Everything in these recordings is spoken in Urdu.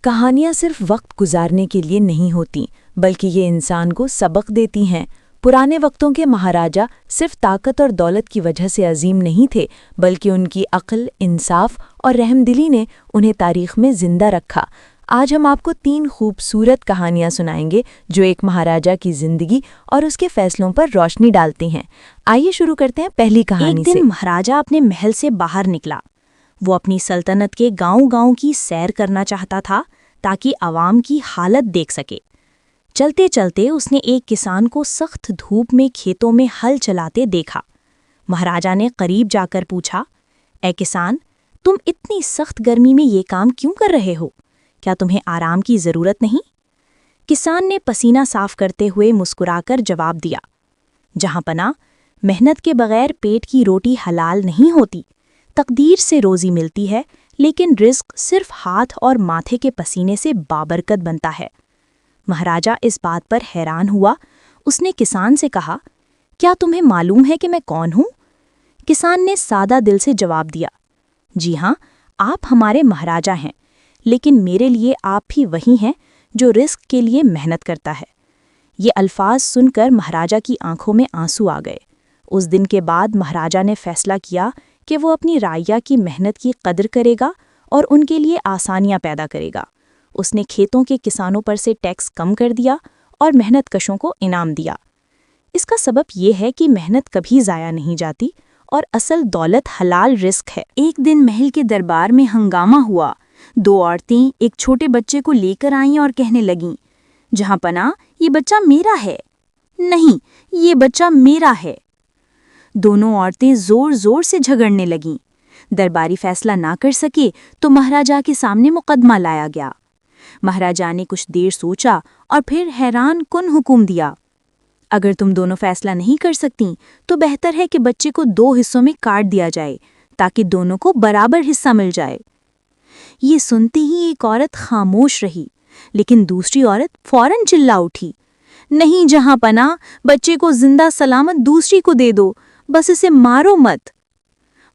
کہانیاں صرف وقت گزارنے کے لیے نہیں ہوتی بلکہ یہ انسان کو سبق دیتی ہیں۔ پرانے وقتوں کے مہاراجہ صرف طاقت اور دولت کی وجہ سے عظیم نہیں تھے بلکہ ان کی عقل، انصاف اور رحم دلی نے انہیں تاریخ میں زندہ رکھا۔ آج ہم آپ کو 3 خوبصورت کہانیاں سنائیں گے جو ایک مہاراجہ کی زندگی اور اس کے فیصلوں پر روشنی ڈالتی ہیں۔ آئیے شروع کرتے ہیں پہلی کہانی سے۔ ایک دن مہاراجہ اپنے محل سے باہر نکلا۔ وہ اپنی سلطنت کے گاؤں کی سیر کرنا چاہتا تھا تاکہ عوام کی حالت دیکھ سکے۔ چلتے چلتے اس نے ایک کسان کو سخت دھوپ میں کھیتوں میں ہل چلاتے دیکھا۔ مہاراجہ نے قریب جا کر پوچھا، اے کسان، تم اتنی سخت گرمی میں یہ کام کیوں کر رہے ہو؟ کیا تمہیں آرام کی ضرورت نہیں؟ کسان نے پسینہ صاف کرتے ہوئے مسکرا کر جواب دیا، جہاں پناہ، محنت کے بغیر پیٹ کی روٹی حلال نہیں ہوتی۔ تقدیر سے روزی ملتی ہے لیکن رزق صرف ہاتھ اور ماتھے کے پسینے سے بابرکت بنتا ہے۔ مہاراجہ اس بات پر حیران ہوا۔ اس نے کسان سے کہا، کیا تمہیں معلوم ہے کہ میں کون ہوں؟ کسان نے سادہ دل سے جواب دیا، جی ہاں، آپ ہمارے مہاراجہ ہیں، لیکن میرے لیے آپ بھی وہی ہیں جو رزق کے لیے محنت کرتا ہے۔ یہ الفاظ سن کر مہاراجہ کی آنکھوں میں آنسو آ گئے۔ اس دن کے بعد مہاراجہ نے فیصلہ کیا کہ وہ اپنی رعیہ کی محنت کی قدر کرے گا اور ان کے لیے آسانیاں پیدا کرے گا۔ اس نے کھیتوں کے کسانوں پر سے ٹیکس کم کر دیا اور محنت کشوں کو انعام دیا۔ اس کا سبب یہ ہے کہ محنت کبھی ضائع نہیں جاتی اور اصل دولت حلال رزق ہے۔ ایک دن محل کے دربار میں ہنگامہ ہوا۔ 2 عورتیں ایک چھوٹے بچے کو لے کر آئیں اور کہنے لگیں، جہاں پناہ، یہ بچہ میرا ہے۔ نہیں، یہ بچہ میرا ہے۔ دونوں عورتیں زور زور سے جھگڑنے لگیں۔ درباری فیصلہ نہ کر سکے تو مہاراجہ کے سامنے مقدمہ لایا گیا۔ مہاراجہ نے کچھ دیر سوچا اور پھر حیران کن حکم دیا، اگر تم دونوں فیصلہ نہیں کر سکتی تو بہتر ہے کہ بچے کو 2 حصوں میں کاٹ دیا جائے تاکہ دونوں کو برابر حصہ مل جائے۔ یہ سنتے ہی ایک عورت خاموش رہی، لیکن دوسری عورت فوراً چلا اٹھی، نہیں جہاں پناہ، بچے کو زندہ سلامت دوسری کو دے دو، بس اسے مارو مت۔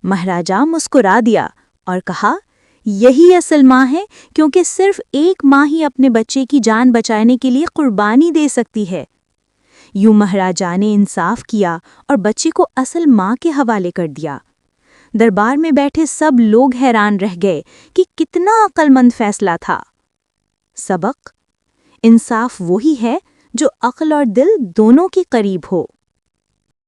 مہاراجہ مسکرا دیا اور کہا، یہی اصل ماں ہے، کیونکہ صرف ایک ماں ہی اپنے بچے کی جان بچانے کے لیے قربانی دے سکتی ہے۔ یوں مہاراجہ نے انصاف کیا اور بچے کو اصل ماں کے حوالے کر دیا۔ دربار میں بیٹھے سب لوگ حیران رہ گئے کہ کتنا عقل مند فیصلہ تھا۔ سبق: انصاف وہی ہے جو عقل اور دل دونوں کے قریب ہو۔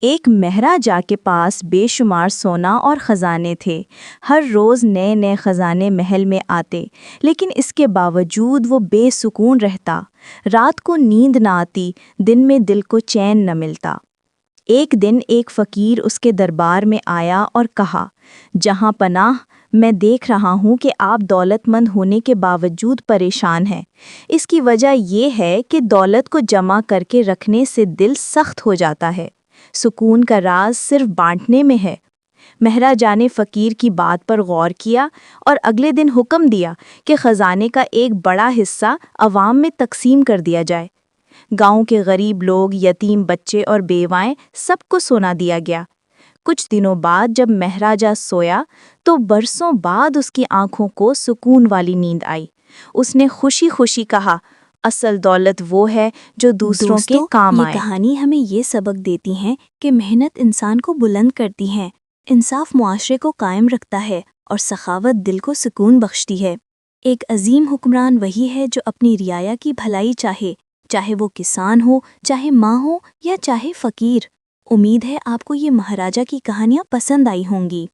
ایک مہاراجہ کے پاس بے شمار سونا اور خزانے تھے۔ ہر روز نئے نئے خزانے محل میں آتے، لیکن اس کے باوجود وہ بے سکون رہتا۔ رات کو نیند نہ آتی، دن میں دل کو چین نہ ملتا۔ ایک دن ایک فقیر اس کے دربار میں آیا اور کہا، جہاں پناہ، میں دیکھ رہا ہوں کہ آپ دولت مند ہونے کے باوجود پریشان ہیں۔ اس کی وجہ یہ ہے کہ دولت کو جمع کر کے رکھنے سے دل سخت ہو جاتا ہے۔ سکون کا راز صرف بانٹنے میں ہے۔ مہاراجہ نے فقیر کی بات پر غور کیا اور اگلے دن حکم دیا کہ خزانے کا ایک بڑا حصہ عوام میں تقسیم کر دیا جائے۔ گاؤں کے غریب لوگ، یتیم بچے اور بیوائیں، سب کو سونا دیا گیا۔ کچھ دنوں بعد جب مہاراجہ سویا تو برسوں بعد اس کی آنکھوں کو سکون والی نیند آئی۔ اس نے خوشی خوشی کہا، اصل دولت وہ ہے جو دوسروں کے کام آئے۔ یہ کہانی ہمیں یہ سبق دیتی ہے کہ محنت انسان کو بلند کرتی ہے، انصاف معاشرے کو قائم رکھتا ہے اور سخاوت دل کو سکون بخشتی ہے۔ ایک عظیم حکمران وہی ہے جو اپنی رعایا کی بھلائی چاہے وہ کسان ہو، چاہے ماں ہو یا چاہے فقیر۔ امید ہے آپ کو یہ مہاراجہ کی کہانیاں پسند آئی ہوں گی۔